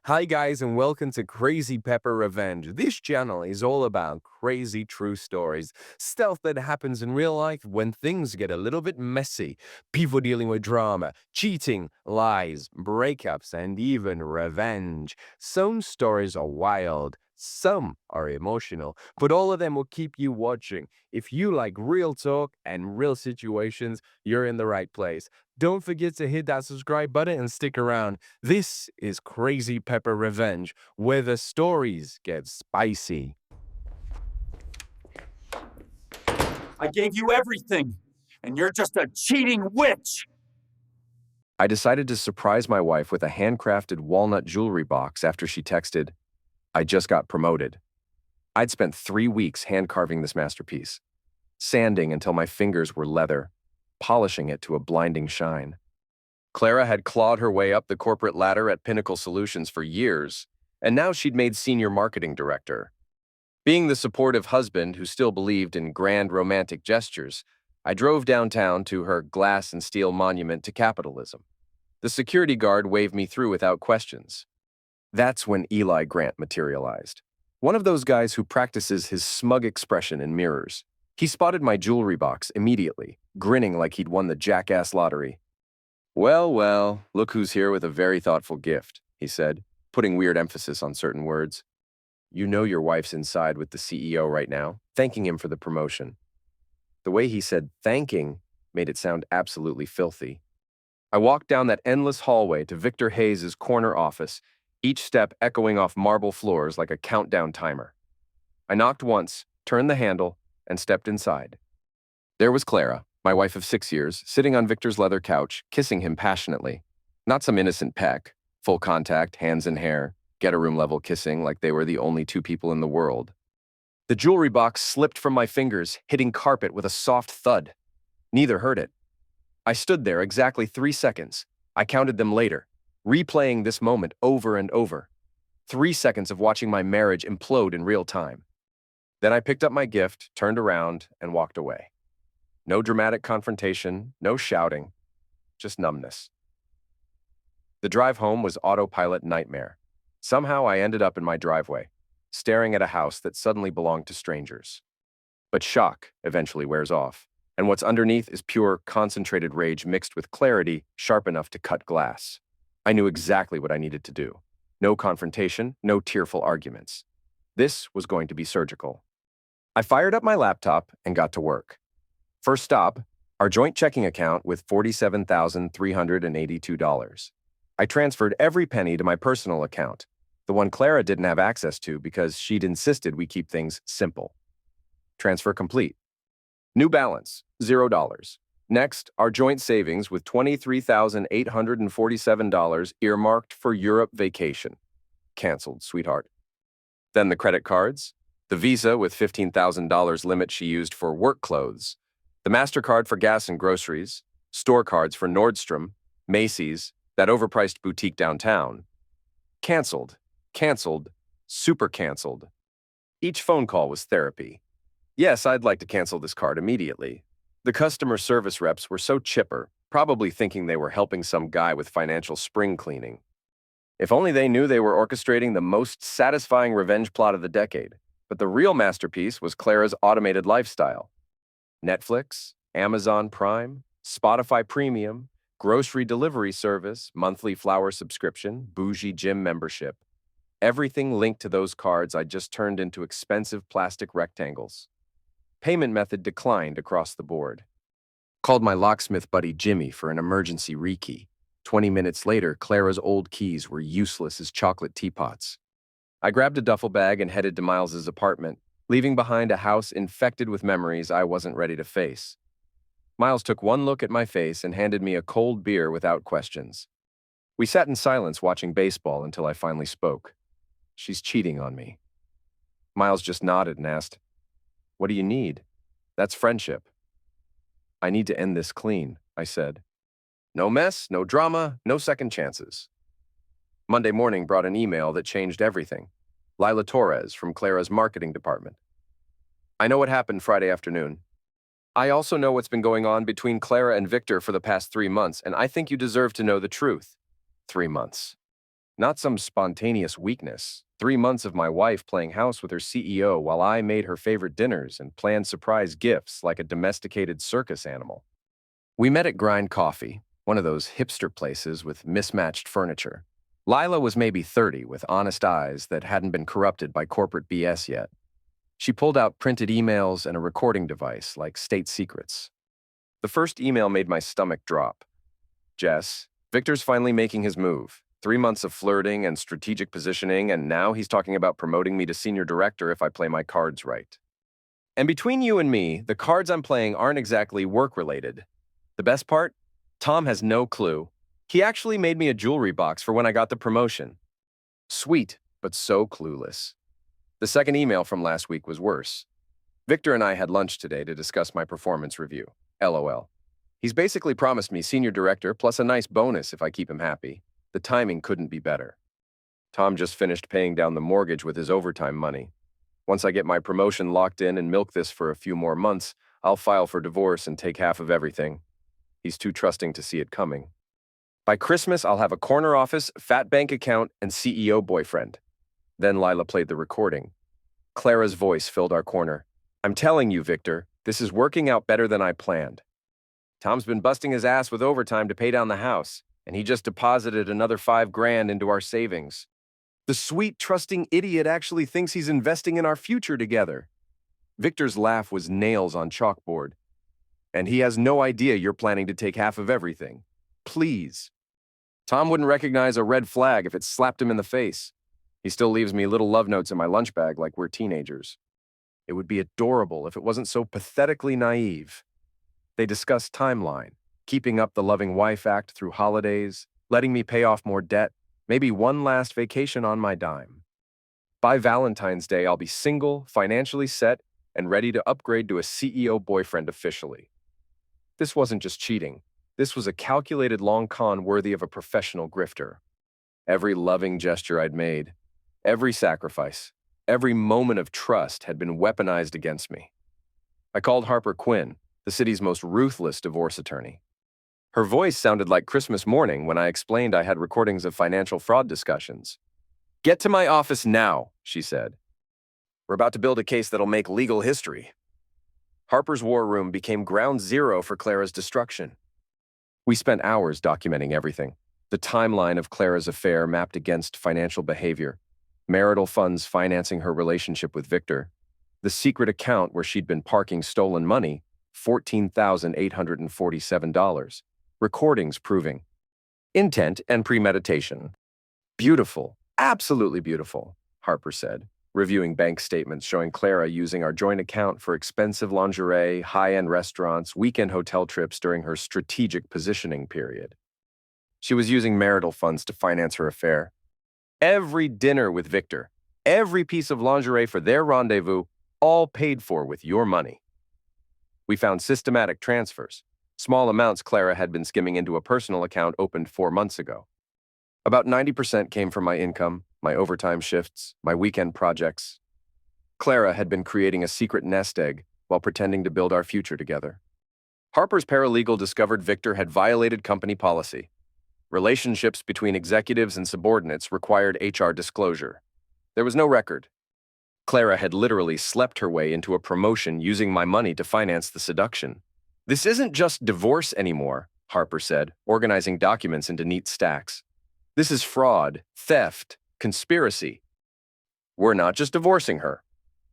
Hi guys and welcome to Crazy Pepper Revenge. This channel is all about crazy true stories, stuff that happens in real life when things get a little bit messy, people dealing with drama, cheating, lies, breakups, and even revenge. Some stories are wild, some are emotional, but all of them will keep you watching. If you like real talk and real situations, you're in the right place. Don't forget to hit that subscribe button and stick around. This is Crazy Pepper Revenge, where the stories get spicy. I gave you everything, and you're just a cheating witch! I decided to surprise my wife with a handcrafted walnut jewelry box after she texted, "I just got promoted." I'd spent 3 weeks hand carving this masterpiece, sanding until my fingers were leather, polishing it to a blinding shine. Clara had clawed her way up the corporate ladder at Pinnacle Solutions for years, and now she'd made senior marketing director. Being the supportive husband who still believed in grand romantic gestures, I drove downtown to her glass and steel monument to capitalism. The security guard waved me through without questions. That's when Eli Grant materialized. One of those guys who practices his smug expression in mirrors. He spotted my jewelry box immediately, grinning like he'd won the jackass lottery. "Well, well, look who's here with a very thoughtful gift," he said, putting weird emphasis on certain words. "You know your wife's inside with the CEO right now, thanking him for the promotion." The way he said thanking made it sound absolutely filthy. I walked down that endless hallway to Victor Hayes' corner office, each step echoing off marble floors like a countdown timer. I knocked once, turned the handle, and stepped inside. There was Clara, my wife of 6 years, sitting on Victor's leather couch, kissing him passionately. Not some innocent peck, full contact, hands in hair, get-a-room level kissing like they were the only two people in the world. The jewelry box slipped from my fingers, hitting carpet with a soft thud. Neither heard it. I stood there exactly 3 seconds. I counted them later, replaying this moment over and over. 3 seconds of watching my marriage implode in real time. Then I picked up my gift, turned around, and walked away. No dramatic confrontation, no shouting, just numbness. The drive home was autopilot nightmare. Somehow I ended up in my driveway, staring at a house that suddenly belonged to strangers. But shock eventually wears off, and what's underneath is pure, concentrated rage mixed with clarity sharp enough to cut glass. I knew exactly what I needed to do. No confrontation, no tearful arguments. This was going to be surgical. I fired up my laptop and got to work. First stop, our joint checking account with $47,382. I transferred every penny to my personal account, the one Clara didn't have access to because she'd insisted we keep things simple. Transfer complete. New balance, $0. Next, our joint savings with $23,847 earmarked for Europe vacation. Canceled, sweetheart. Then the credit cards, the Visa with $15,000 limit she used for work clothes, the MasterCard for gas and groceries, store cards for Nordstrom, Macy's, that overpriced boutique downtown. Canceled, super canceled. Each phone call was therapy. Yes, I'd like to cancel this card immediately. The customer service reps were so chipper, probably thinking they were helping some guy with financial spring cleaning. If only they knew they were orchestrating the most satisfying revenge plot of the decade. But the real masterpiece was Clara's automated lifestyle. Netflix, Amazon Prime, Spotify Premium, grocery delivery service, monthly flower subscription, bougie gym membership. Everything linked to those cards I just turned into expensive plastic rectangles. Payment method declined across the board. Called my locksmith buddy Jimmy for an emergency rekey. 20 minutes later, Clara's old keys were useless as chocolate teapots. I grabbed a duffel bag and headed to Miles's apartment, leaving behind a house infected with memories I wasn't ready to face. Miles took one look at my face and handed me a cold beer without questions. We sat in silence watching baseball until I finally spoke. "She's cheating on me." Miles just nodded and asked, "What do you need?" "That's friendship." "I need to end this clean," I said. "No mess, no drama, no second chances." Monday morning brought an email that changed everything. Lila Torres from Clara's marketing department. "I know what happened Friday afternoon. I also know what's been going on between Clara and Victor for the past 3 months, and I think you deserve to know the truth." 3 months. Not some spontaneous weakness. 3 months of my wife playing house with her CEO while I made her favorite dinners and planned surprise gifts like a domesticated circus animal. We met at Grind Coffee, one of those hipster places with mismatched furniture. Lila was maybe 30 with honest eyes that hadn't been corrupted by corporate BS yet. She pulled out printed emails and a recording device like state secrets. The first email made my stomach drop. Jess, Victor's finally making his move. 3 months of flirting and strategic positioning, and now he's talking about promoting me to senior director if I play my cards right. And between you and me, the cards I'm playing aren't exactly work-related. The best part? Tom has no clue. He actually made me a jewelry box for when I got the promotion. Sweet, but so clueless. The second email from last week was worse. Victor and I had lunch today to discuss my performance review. LOL. He's basically promised me senior director plus a nice bonus if I keep him happy. The timing couldn't be better. Tom just finished paying down the mortgage with his overtime money. Once I get my promotion locked in and milk this for a few more months, I'll file for divorce and take half of everything. He's too trusting to see it coming. By Christmas, I'll have a corner office, fat bank account, and CEO boyfriend. Then Lila played the recording. Clara's voice filled our corner. I'm telling you, Victor, this is working out better than I planned. Tom's been busting his ass with overtime to pay down the house, and he just deposited another $5,000 into our savings. The sweet, trusting idiot actually thinks he's investing in our future together. Victor's laugh was nails on chalkboard. And he has no idea you're planning to take half of everything. Please. Tom wouldn't recognize a red flag if it slapped him in the face. He still leaves me little love notes in my lunch bag like we're teenagers. It would be adorable if it wasn't so pathetically naive. They discussed timeline, keeping up the loving wife act through holidays, letting me pay off more debt, maybe one last vacation on my dime. By Valentine's Day, I'll be single, financially set, and ready to upgrade to a CEO boyfriend officially. This wasn't just cheating. This was a calculated long con worthy of a professional grifter. Every loving gesture I'd made, every sacrifice, every moment of trust had been weaponized against me. I called Harper Quinn, the city's most ruthless divorce attorney. Her voice sounded like Christmas morning when I explained I had recordings of financial fraud discussions. Get to my office now, she said. We're about to build a case that'll make legal history. Harper's war room became ground zero for Clara's destruction. We spent hours documenting everything. The timeline of Clara's affair mapped against financial behavior, marital funds financing her relationship with Victor, the secret account where she'd been parking stolen money, $14,847, recordings proving intent and premeditation. Beautiful, absolutely beautiful, Harper said, reviewing bank statements showing Clara using our joint account for expensive lingerie, high-end restaurants, weekend hotel trips during her strategic positioning period. She was using marital funds to finance her affair. Every dinner with Victor, every piece of lingerie for their rendezvous, all paid for with your money. We found systematic transfers, small amounts Clara had been skimming into a personal account opened 4 months ago. About 90% came from my income, my overtime shifts, my weekend projects. Clara had been creating a secret nest egg while pretending to build our future together. Harper's paralegal discovered Victor had violated company policy. Relationships between executives and subordinates required HR disclosure. There was no record. Clara had literally slept her way into a promotion using my money to finance the seduction. This isn't just divorce anymore, Harper said, organizing documents into neat stacks. This is fraud, theft, conspiracy. We're not just divorcing her.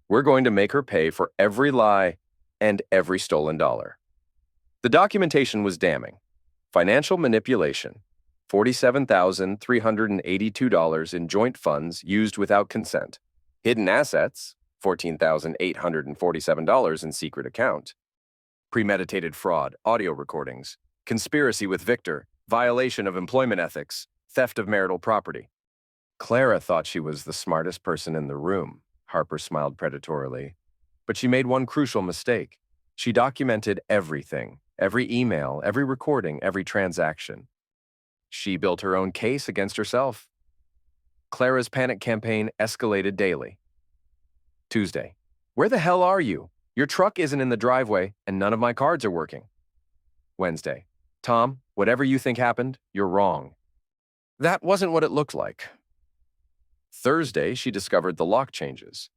We're going to make her pay for every lie and every stolen dollar. The documentation was damning. Financial manipulation, $47,382 in joint funds used without consent. Hidden assets, $14,847 in secret account. Premeditated fraud, audio recordings. Conspiracy with Victor, violation of employment ethics, theft of marital property. Clara thought she was the smartest person in the room, Harper smiled predatorily. But she made one crucial mistake. She documented everything, every email, every recording, every transaction. She built her own case against herself. Clara's panic campaign escalated daily. Tuesday. Where the hell are you? Your truck isn't in the driveway, and none of my cards are working. Wednesday. Tom, whatever you think happened, you're wrong. That wasn't what it looked like. Thursday, she discovered the lock changes.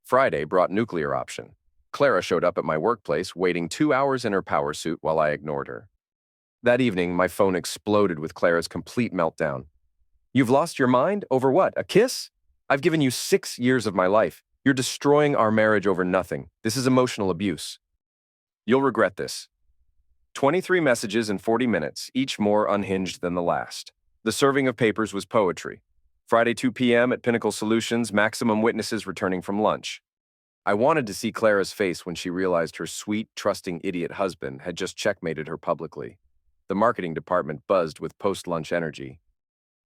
Friday brought nuclear option. Clara showed up at my workplace, waiting 2 hours in her power suit while I ignored her. That evening, my phone exploded with Clara's complete meltdown. You've lost your mind? Over what? A kiss? I've given you 6 years of my life. You're destroying our marriage over nothing. This is emotional abuse. You'll regret this. 23 messages in 40 minutes, each more unhinged than the last. The serving of papers was poetry. Friday 2 p.m. at Pinnacle Solutions, maximum witnesses returning from lunch. I wanted to see Clara's face when she realized her sweet, trusting idiot husband had just checkmated her publicly. The marketing department buzzed with post-lunch energy.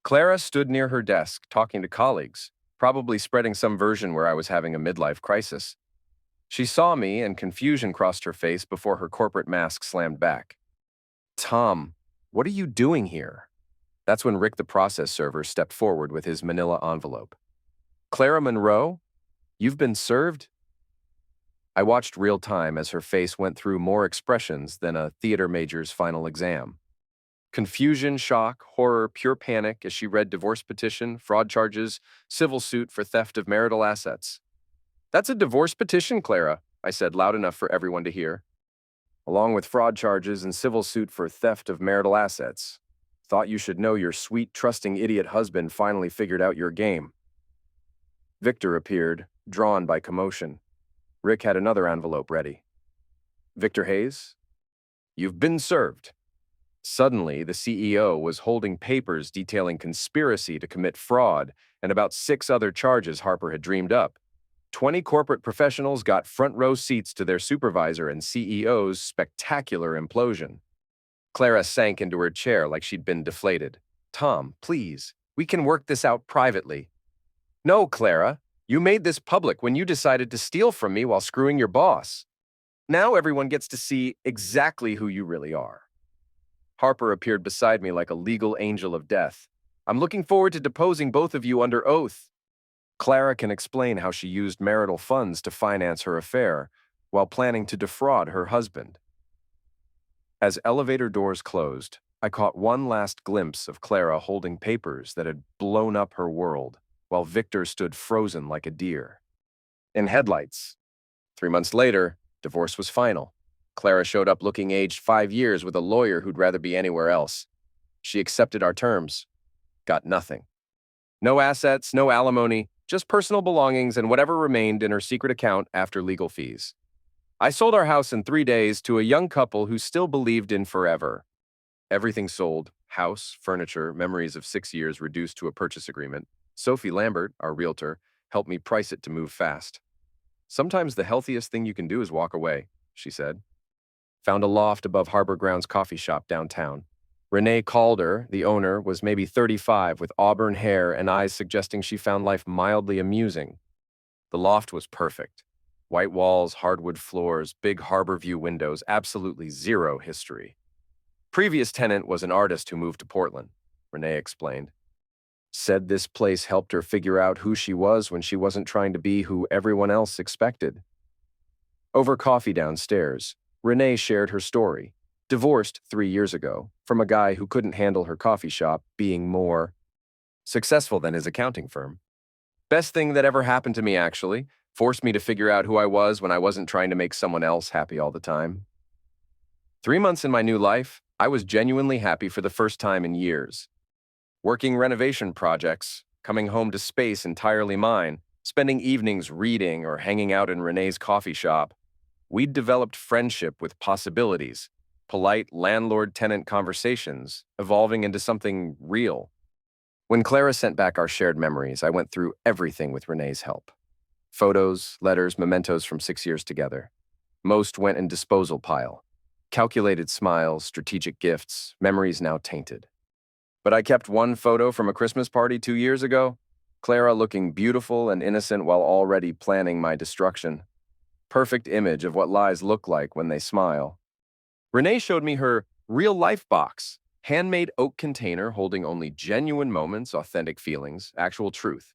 Clara stood near her desk, talking to colleagues, probably spreading some version where I was having a midlife crisis. She saw me, and confusion crossed her face before her corporate mask slammed back. Tom, what are you doing here? That's when Rick the process server stepped forward with his manila envelope. Clara Monroe? You've been served? I watched real time as her face went through more expressions than a theater major's final exam. Confusion, shock, horror, pure panic as she read divorce petition, fraud charges, civil suit for theft of marital assets. That's a divorce petition, Clara, I said loud enough for everyone to hear. Along with fraud charges and civil suit for theft of marital assets. Thought you should know your sweet, trusting idiot husband finally figured out your game. Victor appeared, drawn by commotion. Rick had another envelope ready. Victor Hayes? You've been served. Suddenly, the CEO was holding papers detailing conspiracy to commit fraud and about 6 other charges Harper had dreamed up. 20 corporate professionals got front row seats to their supervisor and CEO's spectacular implosion. Clara sank into her chair like she'd been deflated. Tom, please, we can work this out privately. No, Clara, you made this public when you decided to steal from me while screwing your boss. Now everyone gets to see exactly who you really are. Harper appeared beside me like a legal angel of death. I'm looking forward to deposing both of you under oath. Clara can explain how she used marital funds to finance her affair while planning to defraud her husband. As elevator doors closed, I caught one last glimpse of Clara holding papers that had blown up her world, while Victor stood frozen like a deer. In headlights. 3 months later, divorce was final. Clara showed up looking aged 5 years with a lawyer who'd rather be anywhere else. She accepted our terms. Got nothing. No assets, no alimony, just personal belongings and whatever remained in her secret account after legal fees. I sold our house in 3 days to a young couple who still believed in forever. Everything sold, house, furniture, memories of 6 years reduced to a purchase agreement. Sophie Lambert, our realtor, helped me price it to move fast. Sometimes the healthiest thing you can do is walk away, she said. Found a loft above Harbor Grounds coffee shop downtown. Renee Calder, the owner, was maybe 35 with auburn hair and eyes suggesting she found life mildly amusing. The loft was perfect. White walls, hardwood floors, big harbor view windows, absolutely zero history. Previous tenant was an artist who moved to Portland, Renee explained. Said this place helped her figure out who she was when she wasn't trying to be who everyone else expected. Over coffee downstairs, Renee shared her story. Divorced 3 years ago from a guy who couldn't handle her coffee shop being more successful than his accounting firm. Best thing that ever happened to me, actually. Forced me to figure out who I was when I wasn't trying to make someone else happy all the time. 3 months in my new life, I was genuinely happy for the first time in years. Working renovation projects, coming home to space entirely mine, spending evenings reading or hanging out in Renee's coffee shop. We'd developed friendship with possibilities, polite landlord-tenant conversations, evolving into something real. When Clara sent back our shared memories, I went through everything with Renee's help. Photos, letters, mementos from 6 years together. Most went in disposal pile. Calculated smiles, strategic gifts, memories now tainted. But I kept one photo from a Christmas party 2 years ago, Clara looking beautiful and innocent while already planning my destruction. Perfect image of what lies look like when they smile. Renee showed me her real-life box, handmade oak container holding only genuine moments, authentic feelings, actual truth.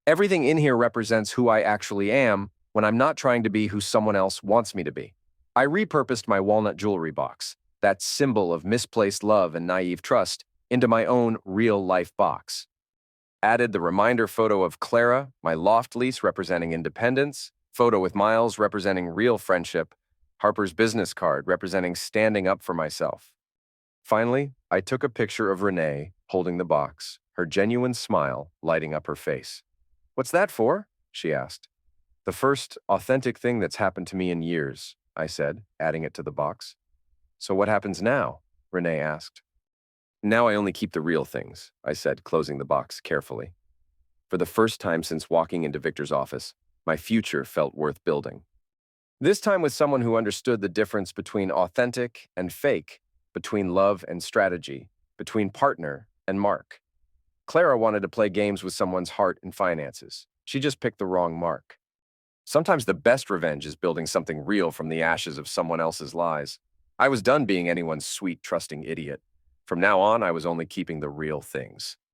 Everything in here represents who I actually am when I'm not trying to be who someone else wants me to be. I repurposed my walnut jewelry box, that symbol of misplaced love and naive trust, into my own real-life box. Added the reminder photo of Clara, my loft lease representing independence, photo with Miles representing real friendship, Harper's business card representing standing up for myself. Finally, I took a picture of Renee holding the box, her genuine smile lighting up her face. "What's that for?" she asked. "The first authentic thing that's happened to me in years," I said, adding it to the box. "So what happens now?" Renee asked. "Now I only keep the real things," I said, closing the box carefully. For the first time since walking into Victor's office, my future felt worth building. This time with someone who understood the difference between authentic and fake, between love and strategy, between partner and mark. Clara wanted to play games with someone's heart and finances. She just picked the wrong mark. Sometimes the best revenge is building something real from the ashes of someone else's lies. I was done being anyone's sweet, trusting idiot. From now on, I was only keeping the real things.